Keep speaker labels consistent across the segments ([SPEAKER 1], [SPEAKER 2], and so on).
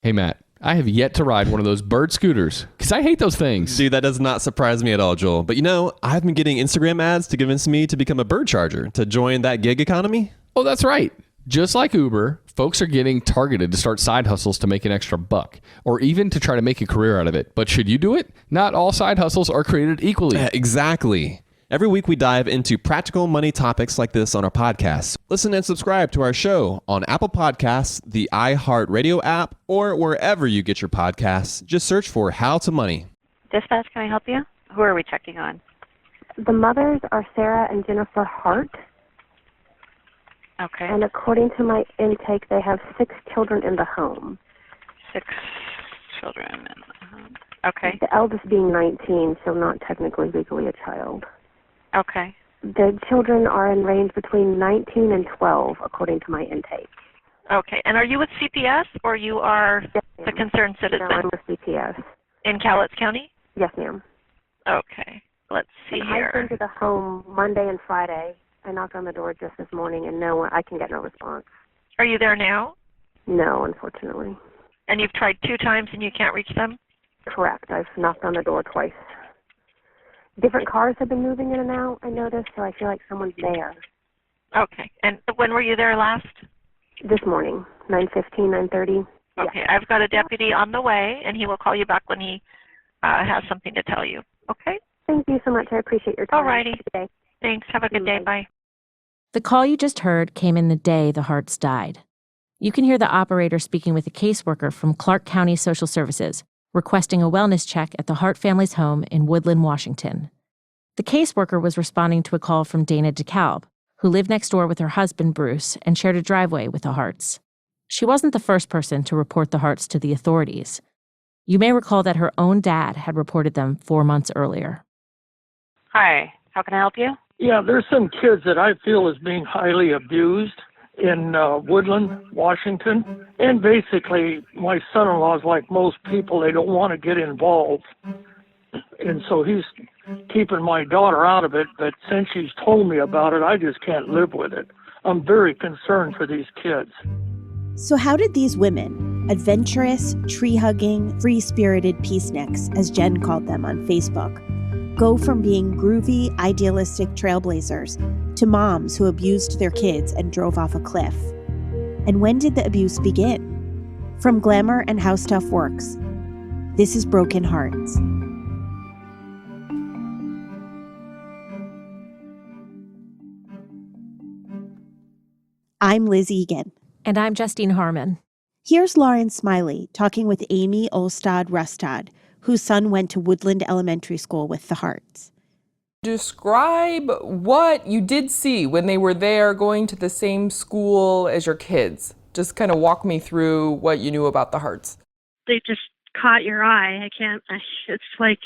[SPEAKER 1] Hey, Matt, I have yet to ride one of those bird scooters because I hate those things.
[SPEAKER 2] Dude, that does not surprise me at all, Joel. But I've been getting Instagram ads to convince me to become a bird charger to join that gig economy.
[SPEAKER 1] Oh, that's right. Just like Uber, folks are getting targeted to start side hustles to make an extra buck or even to try to make a career out of it. But should you do it? Not all side hustles are created equally.
[SPEAKER 2] Exactly. Every week we dive into practical money topics like this on our podcast. Listen and subscribe to our show on Apple Podcasts, the iHeartRadio app, or wherever you get your podcasts. Just search for How to Money.
[SPEAKER 3] Dispatch, can I help you? Who are we checking on?
[SPEAKER 4] The mothers are Sarah and Jennifer Hart.
[SPEAKER 3] Okay.
[SPEAKER 4] And according to my intake, they have 6 children in the home.
[SPEAKER 3] 6 children in the home. Okay.
[SPEAKER 4] The eldest being 19, so not technically legally a child.
[SPEAKER 3] Okay.
[SPEAKER 4] The children are in range between 19 and 12, according to my intake.
[SPEAKER 3] Okay. And are you with CPS or you are the concerned citizen?
[SPEAKER 4] No, I'm with CPS.
[SPEAKER 3] In Cowlitz County?
[SPEAKER 4] Yes, ma'am.
[SPEAKER 3] Okay. Let's see here.
[SPEAKER 4] I've been to the home Monday and Friday. I knocked on the door just this morning, and I can get no response.
[SPEAKER 3] Are you there now?
[SPEAKER 4] No, unfortunately.
[SPEAKER 3] And you've tried 2 times and you can't reach them?
[SPEAKER 4] Correct. I've knocked on the door twice. Different cars have been moving in and out, I noticed, so I feel like someone's there.
[SPEAKER 3] Okay. And when were you there last?
[SPEAKER 4] This morning, 9:15, 9:30.
[SPEAKER 3] Okay. Yeah. I've got a deputy on the way, and he will call you back when he has something to tell you. Okay?
[SPEAKER 4] Thank you so much. I appreciate your time.
[SPEAKER 3] All righty. Thanks. Have a good day. Bye.
[SPEAKER 5] The call you just heard came in the day the Harts died. You can hear the operator speaking with a caseworker from Clark County Social Services, requesting a wellness check at the Hart family's home in Woodland, Washington. The caseworker was responding to a call from Dana DeKalb, who lived next door with her husband, Bruce, and shared a driveway with the Harts. She wasn't the first person to report the Harts to the authorities. You may recall that her own dad had reported them 4 months earlier.
[SPEAKER 3] Hi. How can I help you?
[SPEAKER 6] Yeah, there's some kids that I feel is being highly abused in Woodland, Washington. And basically, my son-in-law is like most people. They don't want to get involved. And so he's keeping my daughter out of it. But since she's told me about it, I just can't live with it. I'm very concerned for these kids.
[SPEAKER 7] So how did these women, adventurous, tree-hugging, free-spirited peaceniks, as Jen called them on Facebook, go from being groovy, idealistic trailblazers to moms who abused their kids and drove off a cliff? And when did the abuse begin? From Glamour and How Stuff Works, this is Broken Hearts. I'm Liz Egan.
[SPEAKER 5] And I'm Justine Harmon.
[SPEAKER 7] Here's Lauren Smiley talking with Amy Olstad-Rustad, whose son went to Woodland Elementary School with the Harts.
[SPEAKER 8] Describe what you did see when they were there going to the same school as your kids. Just kind of walk me through what you knew about the Harts.
[SPEAKER 9] They just caught your eye. It's like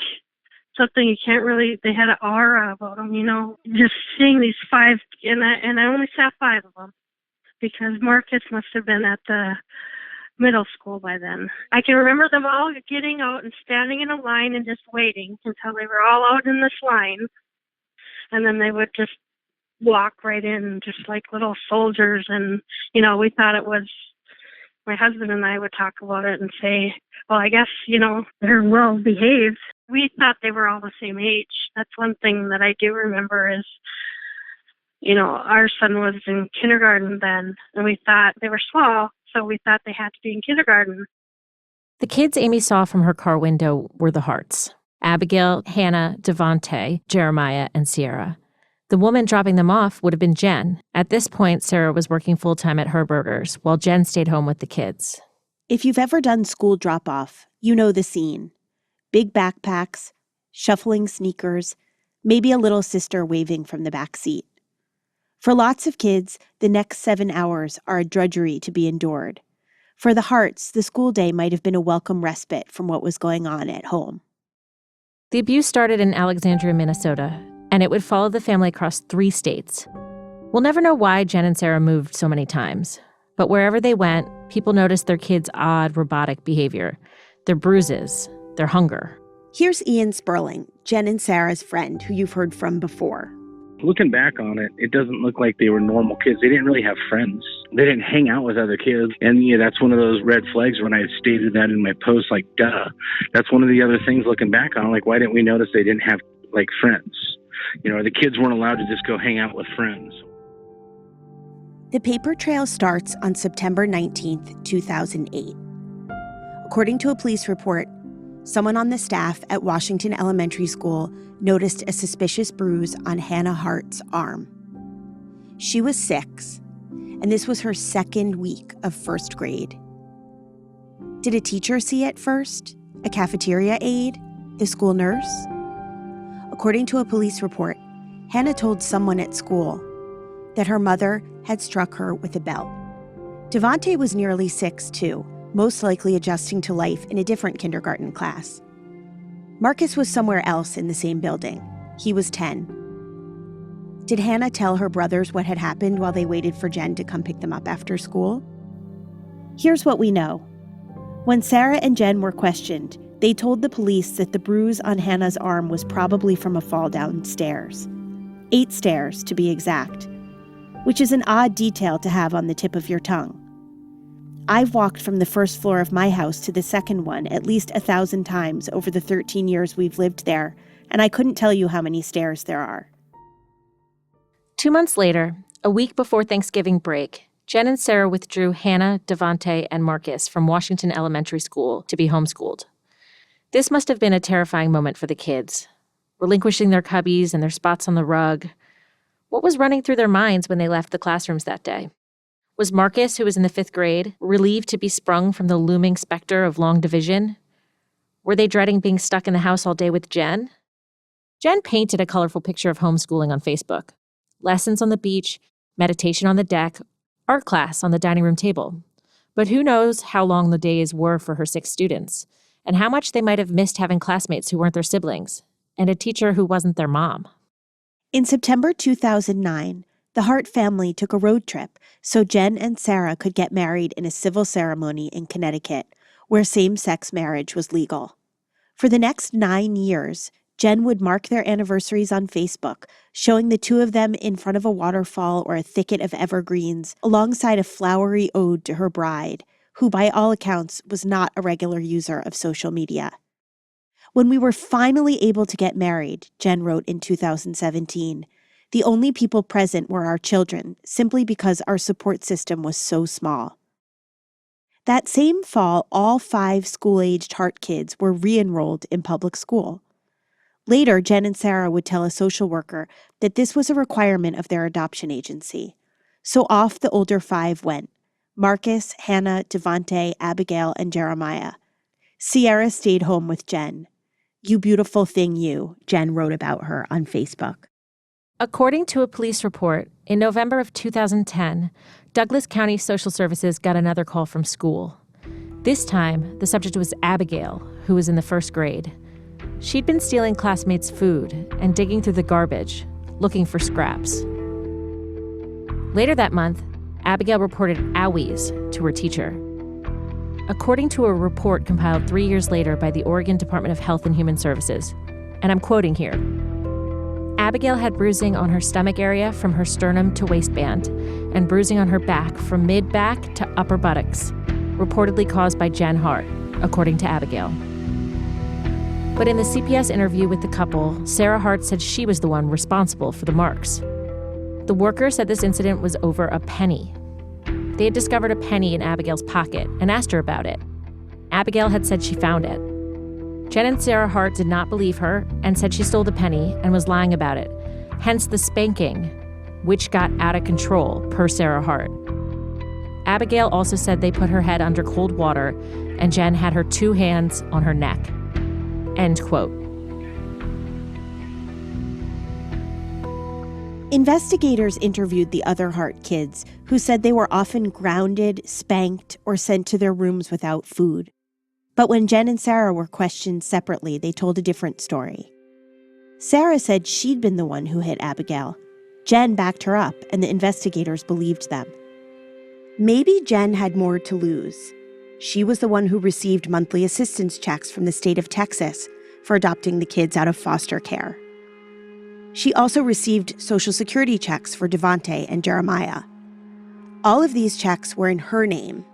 [SPEAKER 9] something you can't really, they had an aura about them, Just seeing these 5, and I only saw 5 of them because more kids must have been at the middle school by then. I can remember them all getting out and standing in a line and just waiting until they were all out in this line. And then they would just walk right in just like little soldiers. And, we thought it was, my husband and I would talk about it and say, well, I guess, they're well behaved. We thought they were all the same age. That's one thing that I do remember is, our son was in kindergarten then, and we thought they were small. So we thought they had to be in kindergarten.
[SPEAKER 5] The kids Amy saw from her car window were the Harts: Abigail, Hannah, Devontae, Jeremiah, and Sierra. The woman dropping them off would have been Jen. At this point, Sarah was working full-time at Herberger's, while Jen stayed home with the kids.
[SPEAKER 7] If you've ever done school drop-off, you know the scene. Big backpacks, shuffling sneakers, maybe a little sister waving from the back seat. For lots of kids, the next 7 hours are a drudgery to be endured. For the Harts, the school day might have been a welcome respite from what was going on at home.
[SPEAKER 5] The abuse started in Alexandria, Minnesota, and it would follow the family across 3 states. We'll never know why Jen and Sarah moved so many times, but wherever they went, people noticed their kids' odd, robotic behavior, their bruises, their hunger.
[SPEAKER 7] Here's Ian Sperling, Jen and Sarah's friend, who you've heard from before.
[SPEAKER 10] Looking back on it, it doesn't look like they were normal kids. They didn't really have friends. They didn't hang out with other kids. And yeah, that's one of those red flags when I stated that in my post, like, duh. That's one of the other things looking back on, like, why didn't we notice they didn't have, like, friends? You know, the kids weren't allowed to just go hang out with friends.
[SPEAKER 7] The paper trail starts on September 19th, 2008. According to a police report, someone on the staff at Washington Elementary School noticed a suspicious bruise on Hannah Harts' arm. She was 6, and this was her second week of first grade. Did a teacher see it first? A cafeteria aide? The school nurse? According to a police report, Hannah told someone at school that her mother had struck her with a belt. Devontae was nearly 6, too, most likely adjusting to life in a different kindergarten class. Marcus was somewhere else in the same building. He was 10. Did Hannah tell her brothers what had happened while they waited for Jen to come pick them up after school? Here's what we know. When Sarah and Jen were questioned, they told the police that the bruise on Hannah's arm was probably from a fall downstairs. 8 stairs, to be exact, which is an odd detail to have on the tip of your tongue. I've walked from the first floor of my house to the second one at least 1,000 times over the 13 years we've lived there, and I couldn't tell you how many stairs there are.
[SPEAKER 5] 2 months later, a week before Thanksgiving break, Jen and Sarah withdrew Hannah, Devontae, and Marcus from Washington Elementary School to be homeschooled. This must have been a terrifying moment for the kids, relinquishing their cubbies and their spots on the rug. What was running through their minds when they left the classrooms that day? Was Marcus, who was in the 5th grade, relieved to be sprung from the looming specter of long division? Were they dreading being stuck in the house all day with Jen? Jen painted a colorful picture of homeschooling on Facebook. Lessons on the beach, meditation on the deck, art class on the dining room table. But who knows how long the days were for her 6 students, and how much they might have missed having classmates who weren't their siblings, and a teacher who wasn't their mom.
[SPEAKER 7] In September 2009, the Hart family took a road trip so Jen and Sarah could get married in a civil ceremony in Connecticut, where same-sex marriage was legal. For the next 9 years, Jen would mark their anniversaries on Facebook, showing the two of them in front of a waterfall or a thicket of evergreens, alongside a flowery ode to her bride, who by all accounts was not a regular user of social media. When we were finally able to get married, Jen wrote in 2017, the only people present were our children, simply because our support system was so small. That same fall, all 5 school-aged Hart kids were re-enrolled in public school. Later, Jen and Sarah would tell a social worker that this was a requirement of their adoption agency. So off the older 5 went: Marcus, Hannah, Devontae, Abigail, and Jeremiah. Sierra stayed home with Jen. You beautiful thing, you, Jen wrote about her on Facebook.
[SPEAKER 5] According to a police report, in November of 2010, Douglas County Social Services got another call from school. This time, the subject was Abigail, who was in the 1st grade. She'd been stealing classmates' food and digging through the garbage, looking for scraps. Later that month, Abigail reported Owies to her teacher. According to a report compiled 3 years later by the Oregon Department of Health and Human Services, and I'm quoting here, Abigail had bruising on her stomach area from her sternum to waistband, and bruising on her back from mid-back to upper buttocks, reportedly caused by Jen Hart, according to Abigail. But in the CPS interview with the couple, Sarah Hart said she was the one responsible for the marks. The worker said this incident was over a penny. They had discovered a penny in Abigail's pocket and asked her about it. Abigail had said she found it. Jen and Sarah Hart did not believe her and said she stole the penny and was lying about it, hence the spanking, which got out of control, per Sarah Hart. Abigail also said they put her head under cold water and Jen had her 2 hands on her neck. End quote.
[SPEAKER 7] Investigators interviewed the other Hart kids, who said they were often grounded, spanked, or sent to their rooms without food. But when Jen and Sarah were questioned separately, they told a different story. Sarah said she'd been the one who hit Abigail. Jen backed her up, and the investigators believed them. Maybe Jen had more to lose. She was the one who received monthly assistance checks from the state of Texas for adopting the kids out of foster care. She also received Social Security checks for Devontae and Jeremiah. All of these checks were in her name,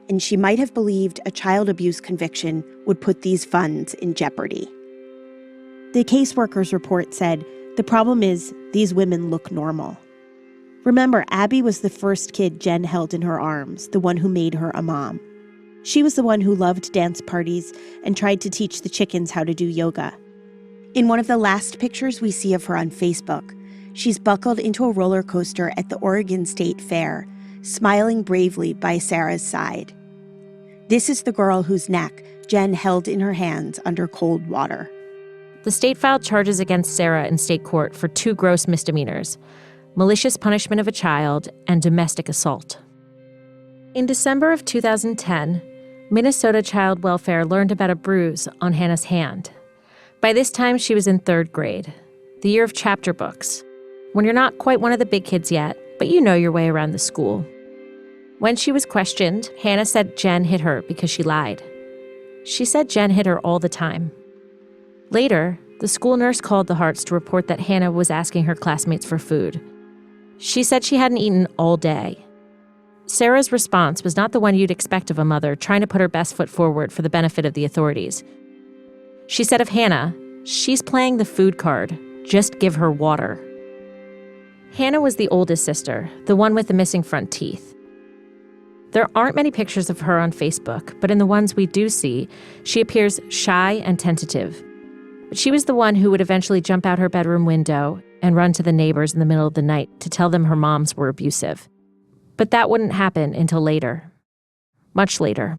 [SPEAKER 7] and she might have believed a child abuse conviction would put these funds in jeopardy. The caseworker's report said, the problem is these women look normal. Remember, Abby was the first kid Jen held in her arms, the one who made her a mom. She was the one who loved dance parties and tried to teach the chickens how to do yoga. In one of the last pictures we see of her on Facebook, she's buckled into a roller coaster at the Oregon State Fair, smiling bravely by Sarah's side. This is the girl whose neck Jen held in her hands under cold water.
[SPEAKER 5] The state filed charges against Sarah in state court for 2 gross misdemeanors: malicious punishment of a child and domestic assault. In December of 2010, Minnesota Child Welfare learned about a bruise on Hannah's hand. By this time, she was in 3rd grade, the year of chapter books, when you're not quite one of the big kids yet, but you know your way around the school. When she was questioned, Hannah said Jen hit her because she lied. She said Jen hit her all the time. Later, the school nurse called the Harts to report that Hannah was asking her classmates for food. She said she hadn't eaten all day. Sarah's response was not the one you'd expect of a mother trying to put her best foot forward for the benefit of the authorities. She said of Hannah, "She's playing the food card. Just give her water." Hannah was the oldest sister, the one with the missing front teeth. There aren't many pictures of her on Facebook, but in the ones we do see, she appears shy and tentative. But she was the one who would eventually jump out her bedroom window and run to the neighbors in the middle of the night to tell them her moms were abusive. But that wouldn't happen until later. Much later.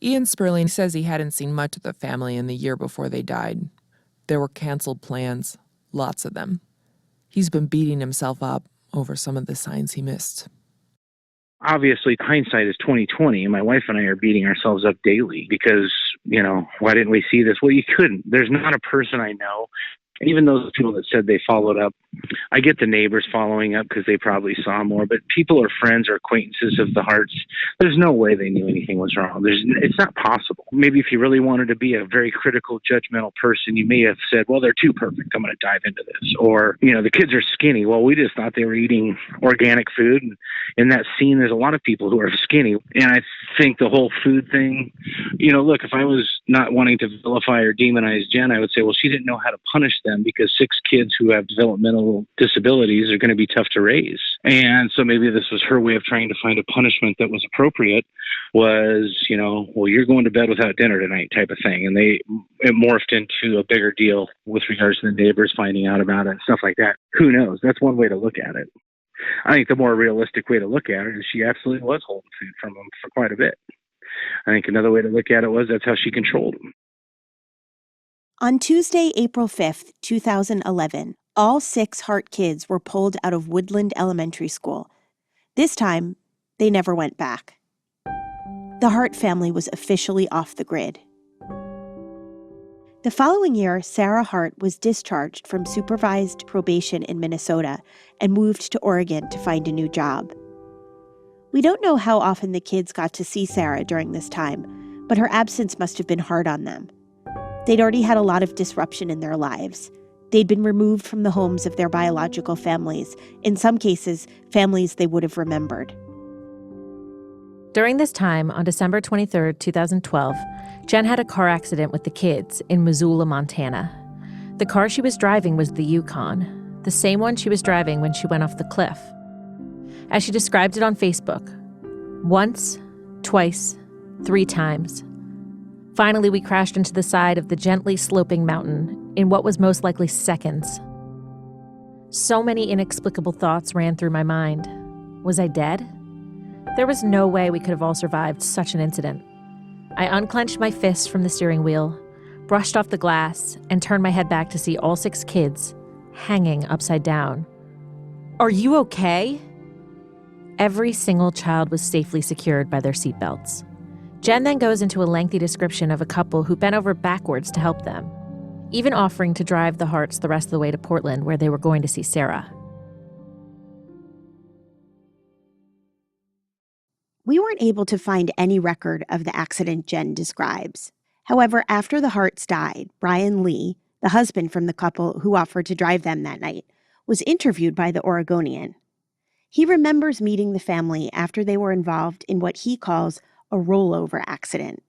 [SPEAKER 8] Ian Sperling says he hadn't seen much of the family in the year before they died. There were canceled plans, lots of them. He's been beating himself up over some of the signs he missed.
[SPEAKER 10] Obviously, hindsight is 20/20, and my wife and I are beating ourselves up daily because, why didn't we see this? Well, you couldn't. There's not a person I know, even those people that said they followed up. I get the neighbors following up because they probably saw more, but people or friends or acquaintances of the Harts, there's no way they knew anything was wrong. It's not possible. Maybe if you really wanted to be a very critical, judgmental person, you may have said, well, they're too perfect. I'm going to dive into this. Or, the kids are skinny. Well, we just thought they were eating organic food. And in that scene, there's a lot of people who are skinny. And I think the whole food thing, look, if I was not wanting to vilify or demonize Jen, I would say, well, she didn't know how to punish them because 6 kids who have developmental disabilities are going to be tough to raise. And so maybe this was her way of trying to find a punishment that was appropriate was, well, you're going to bed without dinner tonight type of thing. And it morphed into a bigger deal with regards to the neighbors finding out about it and stuff like that. Who knows? That's one way to look at it. I think the more realistic way to look at it is she absolutely was holding food from them for quite a bit. I think another way to look at it was that's how she controlled them.
[SPEAKER 7] On Tuesday, April 5th, 2011, all 6 Hart kids were pulled out of Woodland Elementary School. This time, they never went back. The Hart family was officially off the grid. The following year, Sarah Hart was discharged from supervised probation in Minnesota and moved to Oregon to find a new job. We don't know how often the kids got to see Sarah during this time, but her absence must have been hard on them. They'd already had a lot of disruption in their lives. They'd been removed from the homes of their biological families, in some cases, families they would have remembered.
[SPEAKER 5] During this time, on December 23, 2012, Jen had a car accident with the kids in Missoula, Montana. The car she was driving was the Yukon, the same one she was driving when she went off the cliff. As she described it on Facebook, once, twice, 3 times. Finally, we crashed into the side of the gently sloping mountain in what was most likely seconds. So many inexplicable thoughts ran through my mind. Was I dead? There was no way we could have all survived such an incident. I unclenched my fists from the steering wheel, brushed off the glass, and turned my head back to see all 6 kids hanging upside down. "Are you okay?" Every single child was safely secured by their seatbelts. Jen then goes into a lengthy description of a couple who bent over backwards to help them, even offering to drive the Harts the rest of the way to Portland, where they were going to see Sarah.
[SPEAKER 7] We weren't able to find any record of the accident Jen describes. However, after the Harts died, Brian Lee, the husband from the couple who offered to drive them that night, was interviewed by the Oregonian. He remembers meeting the family after they were involved in what he calls a rollover accident.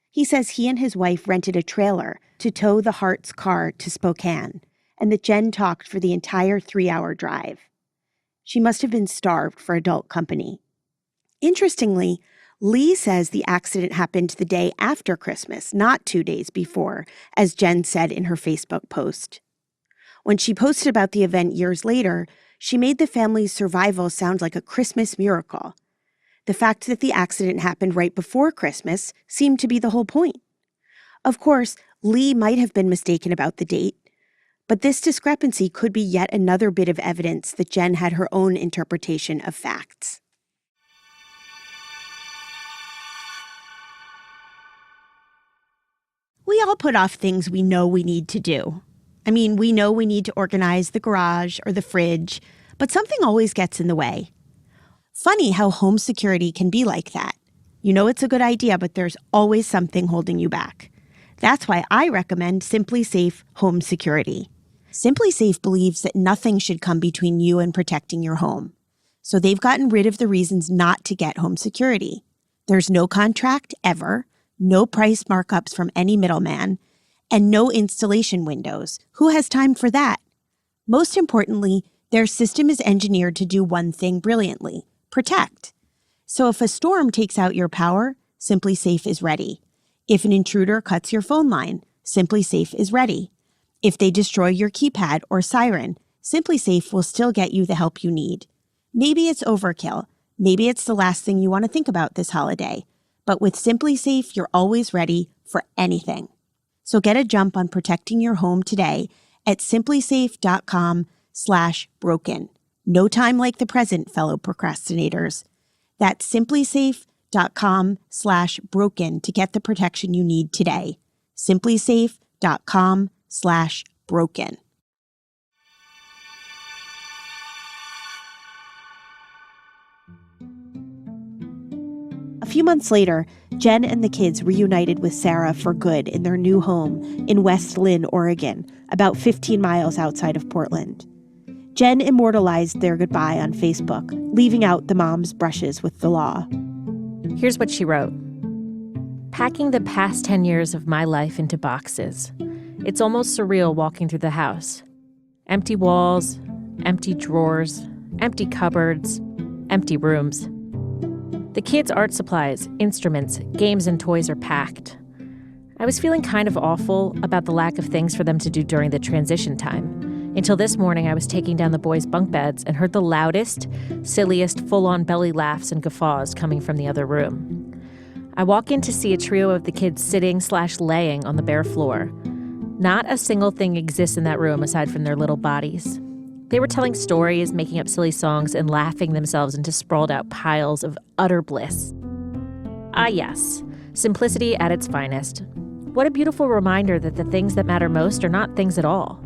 [SPEAKER 7] He says he and his wife rented a trailer to tow the Harts' car to Spokane, and that Jen talked for the entire 3-hour drive. She must have been starved for adult company. Interestingly, Lee says the accident happened the day after Christmas, not 2 days before, as Jen said in her Facebook post. When she posted about the event years later, she made the family's survival sound like a Christmas miracle. The fact that the accident happened right before Christmas seemed to be the whole point. Of course, Lee might have been mistaken about the date, but this discrepancy could be yet another bit of evidence that Jen had her own interpretation of facts. We all put off things we know we need to do. I mean, we know we need to organize the garage or the fridge, but something always gets in the way. Funny how home security can be like that. You know it's a good idea, but there's always something holding you back. That's why I recommend Simply Safe Home Security. Simply Safe believes that nothing should come between you and protecting your home. So they've gotten rid of the reasons not to get home security. There's no contract ever, no price markups from any middleman, and no installation windows. Who has time for that? Most importantly, their system is engineered to do one thing brilliantly: protect. So if a storm takes out your power, Simply Safe is ready. If an intruder cuts your phone line, Simply Safe is ready. If they destroy your keypad or siren, Simply Safe will still get you the help you need. Maybe it's overkill. Maybe it's the last thing you want to think about this holiday. But with Simply Safe, you're always ready for anything. So get a jump on protecting your home today at simplysafe.com/broken. No time like the present, fellow procrastinators. That's simplysafe.com/broken to get the protection you need today. simplysafe.com/broken. A few months later, Jen and the kids reunited with Sarah for good in their new home in West Lynn, Oregon, about 15 miles outside of Portland. Jen immortalized their goodbye on Facebook, leaving out the mom's brushes with the law.
[SPEAKER 5] Here's what she wrote. Packing the past 10 years of my life into boxes. It's almost surreal walking through the house. Empty walls, empty drawers, empty cupboards, empty rooms. The kids' art supplies, instruments, games, and toys are packed. I was feeling kind of awful about the lack of things for them to do during the transition time, until this morning I was taking down the boys' bunk beds and heard the loudest, silliest, full-on belly laughs and guffaws coming from the other room. I walk in to see a trio of the kids sitting/laying on the bare floor. Not a single thing exists in that room aside from their little bodies. They were telling stories, making up silly songs, and laughing themselves into sprawled-out piles of utter bliss. Ah, yes, simplicity at its finest. What a beautiful reminder that the things that matter most are not things at all.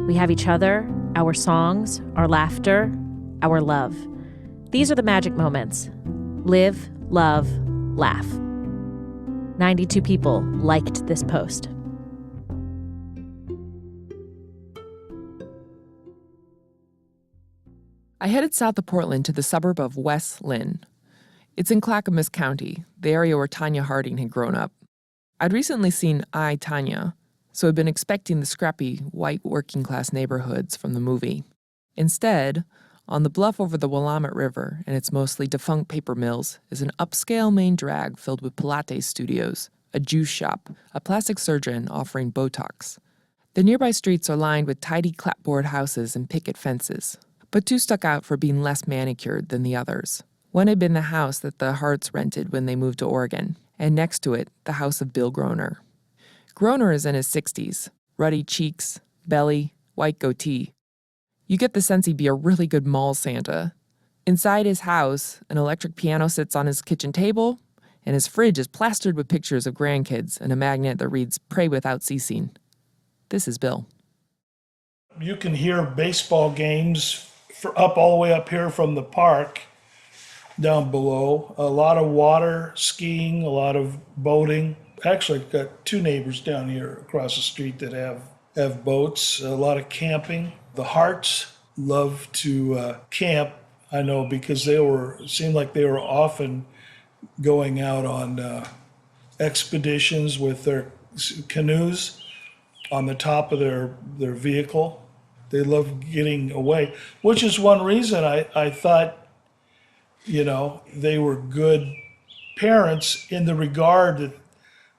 [SPEAKER 5] We have each other, our songs, our laughter, our love. These are the magic moments. Live, love, laugh. 92 people liked this post.
[SPEAKER 8] I headed south of Portland to the suburb of West Lynn. It's in Clackamas County, the area where Tanya Harding had grown up. I'd recently seen I, Tanya, so I'd been expecting the scrappy, white working-class neighborhoods from the movie. Instead, on the bluff over the Willamette River and its mostly defunct paper mills is an upscale main drag filled with Pilates studios, a juice shop, a plastic surgeon offering Botox. The nearby streets are lined with tidy clapboard houses and picket fences, but two stuck out for being less manicured than the others. One had been the house that the Harts rented when they moved to Oregon, and next to it, the house of Bill Groner. Groner is in his 60s, ruddy cheeks, belly, white goatee. You get the sense he'd be a really good mall Santa. Inside his house, an electric piano sits on his kitchen table, and his fridge is plastered with pictures of grandkids and a magnet that reads, "Pray without ceasing." This is Bill.
[SPEAKER 6] You can hear baseball games up all the way up here from the park down below. A lot of water skiing, a lot of boating. Actually, I've got two neighbors down here across the street that have
[SPEAKER 11] have boats, a lot of camping. The Harts love to camp, I know, because it seemed like they were often going out on expeditions with their canoes on the top of their vehicle. They love getting away, which is one reason I thought, they were good parents in the regard that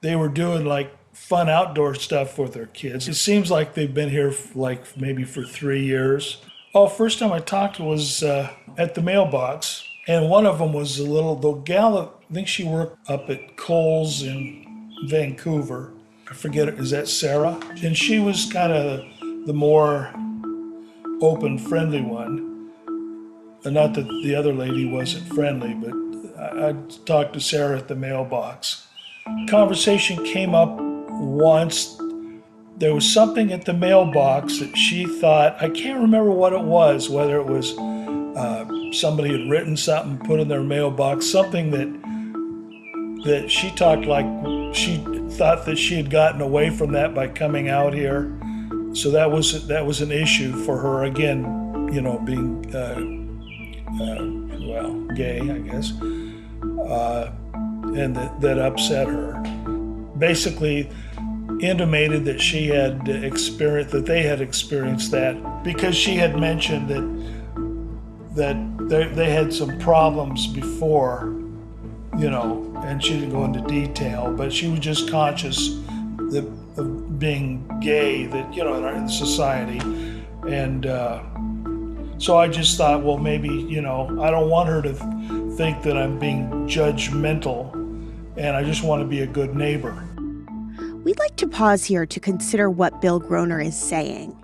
[SPEAKER 11] they were doing like fun outdoor stuff with their kids. It seems like they've been here like maybe for 3 years. Oh, first time I talked was at the mailbox, and one of them was the gal, I think she worked up at Kohl's in Vancouver. I forget, is that Sarah? And she was kind of the more open, friendly one. And not that the other lady wasn't friendly, but I talked to Sarah at the mailbox. Conversation came up once. There was something at the mailbox that she thought, I can't remember what it was, whether it was somebody had written something, put in their mailbox, something that she talked like she thought that she had gotten away from that by coming out here. So that was an issue for her, again, being gay, I guess, and that upset her. Basically intimated that she had experienced, that they had experienced that, because she had mentioned that they had some problems before, and she didn't go into detail, but she was just conscious of being gay, that, in society. And so I just thought, well, maybe, I don't want her to think that I'm being judgmental, and I just want to be a good neighbor.
[SPEAKER 7] We'd like to pause here to consider what Bill Groner is saying.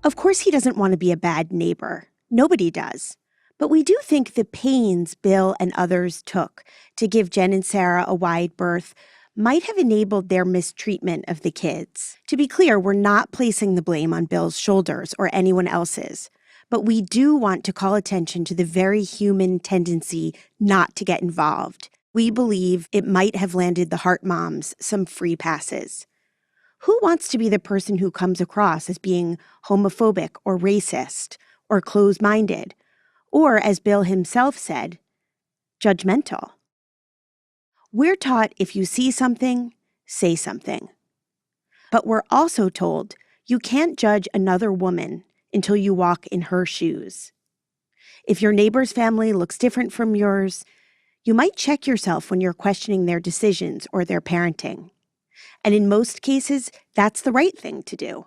[SPEAKER 7] Of course, he doesn't want to be a bad neighbor. Nobody does. But we do think the pains Bill and others took to give Jen and Sarah a wide berth might have enabled their mistreatment of the kids. To be clear, we're not placing the blame on Bill's shoulders or anyone else's, but we do want to call attention to the very human tendency not to get involved. We believe it might have landed the Hart moms some free passes. Who wants to be the person who comes across as being homophobic or racist or closed-minded, or, as Bill himself said, judgmental? We're taught if you see something, say something. But we're also told you can't judge another woman until you walk in her shoes. If your neighbor's family looks different from yours, you might check yourself when you're questioning their decisions or their parenting. And in most cases, that's the right thing to do.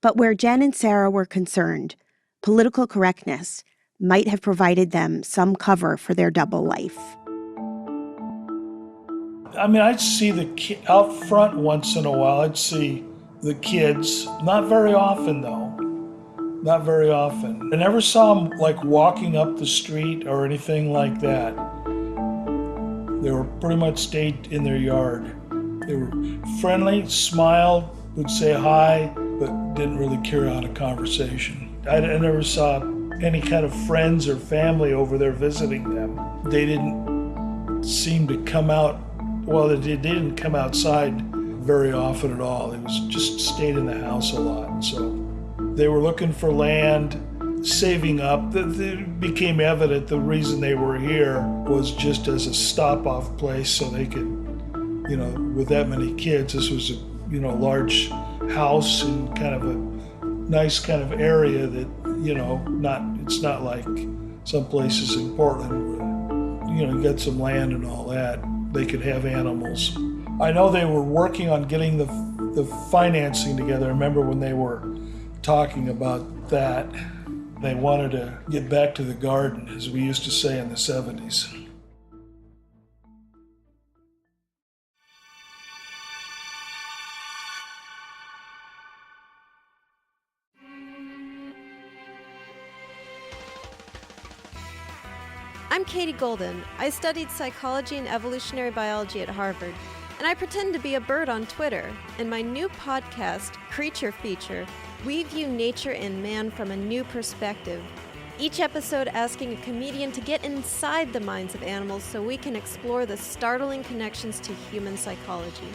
[SPEAKER 7] But where Jen and Sarah were concerned, political correctness might have provided them some cover for their double life.
[SPEAKER 11] I mean, I'd see out front once in a while, I'd see the kids, not very often though, not very often. I never saw them like walking up the street or anything like that. They were pretty much stayed in their yard. They were friendly, smiled, would say hi, but didn't really carry on a conversation. I never saw any kind of friends or family over there visiting them. They didn't seem to come out, well, they didn't come outside very often at all. They was just stayed in the house a lot. So they were looking for land, saving up. It became evident the reason they were here was just as a stop-off place so they could, with that many kids, this was a, large house and kind of a nice kind of area that, it's not like some places in Portland where, you got some land and all that. They could have animals. I know they were working on getting the financing together. I remember when they were talking about that. They wanted to get back to the garden, as we used to say in the 70s.
[SPEAKER 12] I'm Katie Golden. I studied psychology and evolutionary biology at Harvard, and I pretend to be a bird on Twitter. In my new podcast, Creature Feature, we view nature and man from a new perspective. Each episode asking a comedian to get inside the minds of animals so we can explore the startling connections to human psychology.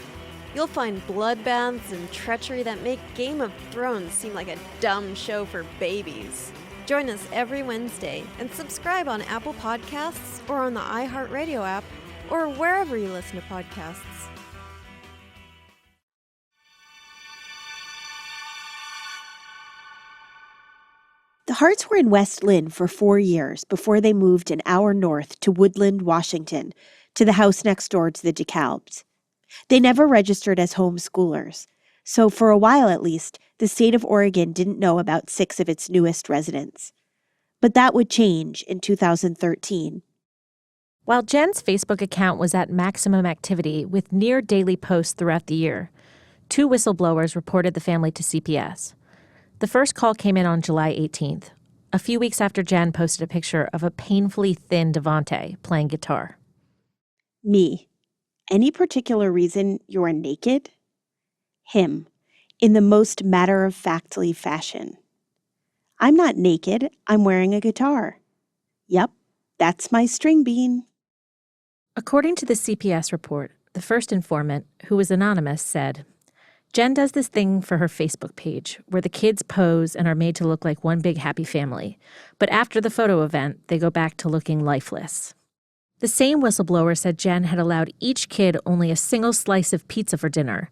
[SPEAKER 12] You'll find bloodbaths and treachery that make Game of Thrones seem like a dumb show for babies. Join us every Wednesday and subscribe on Apple Podcasts or on the iHeartRadio app or wherever you listen to podcasts.
[SPEAKER 7] The Harts were in West Lynn for 4 years before they moved an hour north to Woodland, Washington, to the house next door to the DeKalbs. They never registered as homeschoolers, so for a while at least, the state of Oregon didn't know about 6 of its newest residents. But that would change in 2013.
[SPEAKER 5] While Jen's Facebook account was at maximum activity with near daily posts throughout the year, 2 whistleblowers reported the family to CPS. The first call came in on July 18th, a few weeks after Jen posted a picture of a painfully thin Devontae playing guitar.
[SPEAKER 7] Me. Any particular reason you are naked? Him, in the most matter-of-factly fashion. I'm not naked, I'm wearing a guitar. Yep, that's my string bean.
[SPEAKER 5] According to the CPS report, the first informant, who was anonymous, said, Jen does this thing for her Facebook page where the kids pose and are made to look like one big happy family. But after the photo event, they go back to looking lifeless. The same whistleblower said Jen had allowed each kid only a single slice of pizza for dinner.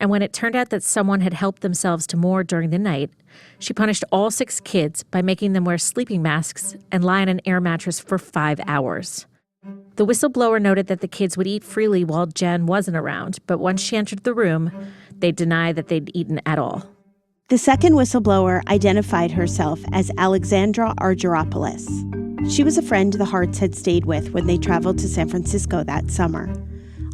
[SPEAKER 5] And when it turned out that someone had helped themselves to more during the night, she punished all 6 kids by making them wear sleeping masks and lie on an air mattress for 5 hours. The whistleblower noted that the kids would eat freely while Jen wasn't around, but once she entered the room, they denied that they'd eaten at all.
[SPEAKER 7] The second whistleblower identified herself as Alexandra Argyropoulos. She was a friend the Harts had stayed with when they traveled to San Francisco that summer.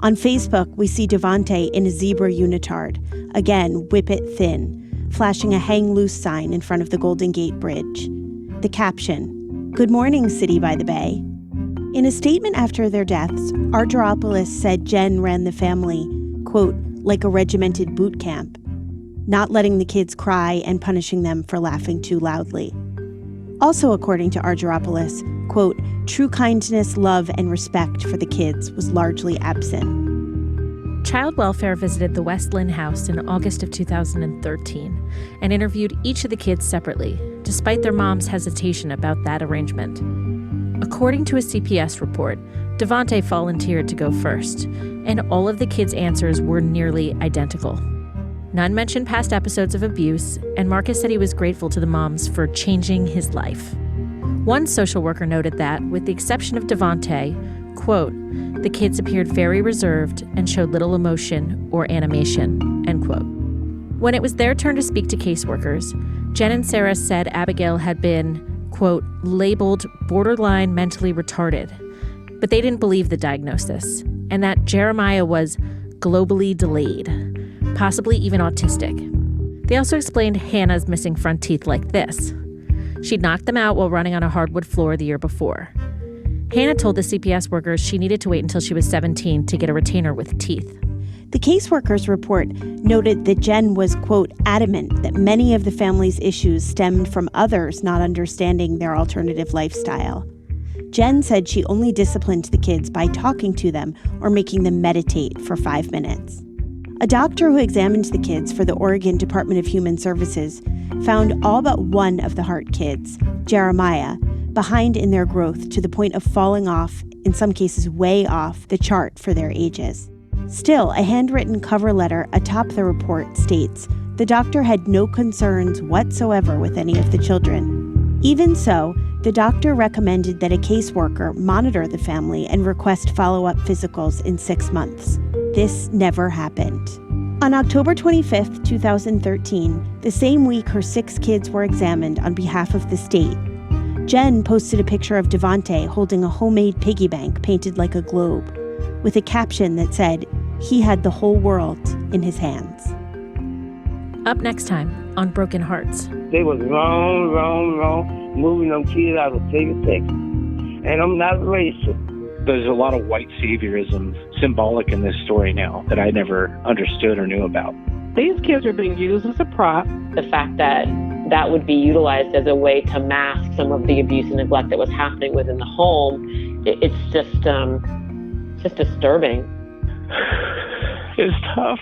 [SPEAKER 7] On Facebook, we see Devontae in a zebra unitard, again, whip it thin, flashing a hang loose sign in front of the Golden Gate Bridge. The caption, "Good morning, City by the Bay." In a statement after their deaths, Argyropoulos said Jen ran the family, quote, like a regimented boot camp, not letting the kids cry and punishing them for laughing too loudly. Also, according to Argyropoulos, quote, true kindness, love, and respect for the kids was largely absent.
[SPEAKER 5] Child Welfare visited the West Lynn house in August of 2013 and interviewed each of the kids separately, despite their mom's hesitation about that arrangement. According to a CPS report, Devontae volunteered to go first, and all of the kids' answers were nearly identical. None mentioned past episodes of abuse, and Marcus said he was grateful to the moms for changing his life. One social worker noted that, with the exception of Devontae, quote, the kids appeared very reserved and showed little emotion or animation, end quote. When it was their turn to speak to caseworkers, Jen and Sarah said Abigail had been, quote, labeled borderline mentally retarded, but they didn't believe the diagnosis, and that Jeremiah was globally delayed, possibly even autistic. They also explained Hannah's missing front teeth like this. She'd knocked them out while running on a hardwood floor the year before. Hannah told the CPS workers she needed to wait until she was 17 to get a retainer with teeth.
[SPEAKER 7] The caseworkers' report noted that Jen was, quote, adamant that many of the family's issues stemmed from others not understanding their alternative lifestyle. Jen said she only disciplined the kids by talking to them or making them meditate for 5 minutes. A doctor who examined the kids for the Oregon Department of Human Services found all but one of the Hart kids, Jeremiah, behind in their growth to the point of falling off, in some cases way off, the chart for their ages. Still, a handwritten cover letter atop the report states the doctor had no concerns whatsoever with any of the children. Even so, the doctor recommended that a caseworker monitor the family and request follow-up physicals in 6 months. This never happened. On October 25, 2013, the same week her 6 kids were examined on behalf of the state, Jen posted a picture of Devontae holding a homemade piggy bank painted like a globe, with a caption that said, he had the whole world in his hands.
[SPEAKER 5] Up next time on Broken Hearts.
[SPEAKER 13] They was wrong, moving them kids out of bigger Texas. And I'm not racist.
[SPEAKER 10] There's a lot of white saviorism symbolic in this story now that I never understood or knew about.
[SPEAKER 14] These kids are being used as a prop.
[SPEAKER 15] The fact that that would be utilized as a way to mask some of the abuse and neglect that was happening within the home, it's just disturbing.
[SPEAKER 13] It's tough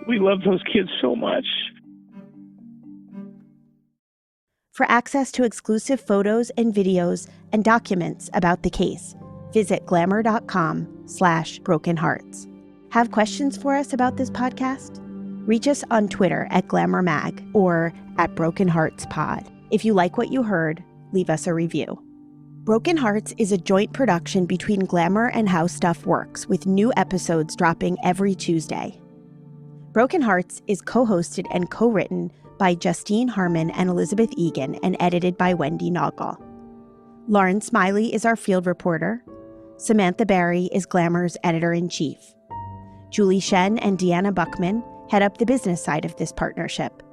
[SPEAKER 13] We love those kids so much.
[SPEAKER 7] For access to exclusive photos and videos and documents about the case, visit glamour.com/brokenhearts. Have questions for us about this podcast? Reach us on Twitter at GlamourMag or at Broken Hearts Pod. If you like what you heard, leave us a review. Broken Hearts is a joint production between Glamour and How Stuff Works, with new episodes dropping every Tuesday. Broken Hearts is co-hosted and co-written by Justine Harmon and Elizabeth Egan and edited by Wendy Naugle. Lauren Smiley is our field reporter. Samantha Barry is Glamour's editor-in-chief. Julie Shen and Deanna Buckman head up the business side of this partnership.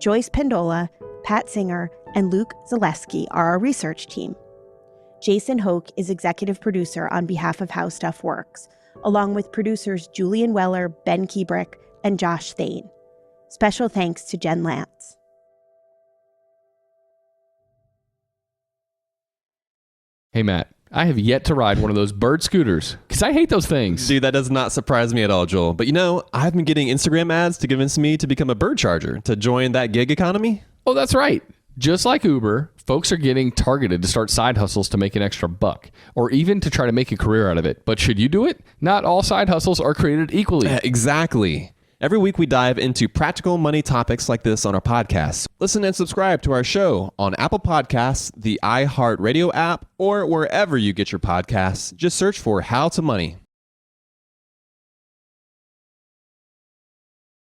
[SPEAKER 7] Joyce Pendola, Pat Singer, and Luke Zaleski are our research team. Jason Hoke is executive producer on behalf of How Stuff Works, along with producers Julian Weller, Ben Kiebrick, and Josh Thane. Special thanks to Jen Lance.
[SPEAKER 1] Hey, Matt, I have yet to ride one of those bird scooters because I hate those things.
[SPEAKER 2] Dude, that does not surprise me at all, Joel. But I've been getting Instagram ads to convince me to become a bird charger to join that gig economy.
[SPEAKER 1] Oh, that's right. Just like Uber, folks are getting targeted to start side hustles to make an extra buck, or even to try to make a career out of it. But should you do it? Not all side hustles are created equally.
[SPEAKER 2] Exactly. Every week we dive into practical money topics like this on our podcast. Listen and subscribe to our show on Apple Podcasts, the iHeart Radio app, or wherever you get your podcasts. Just search for How to Money.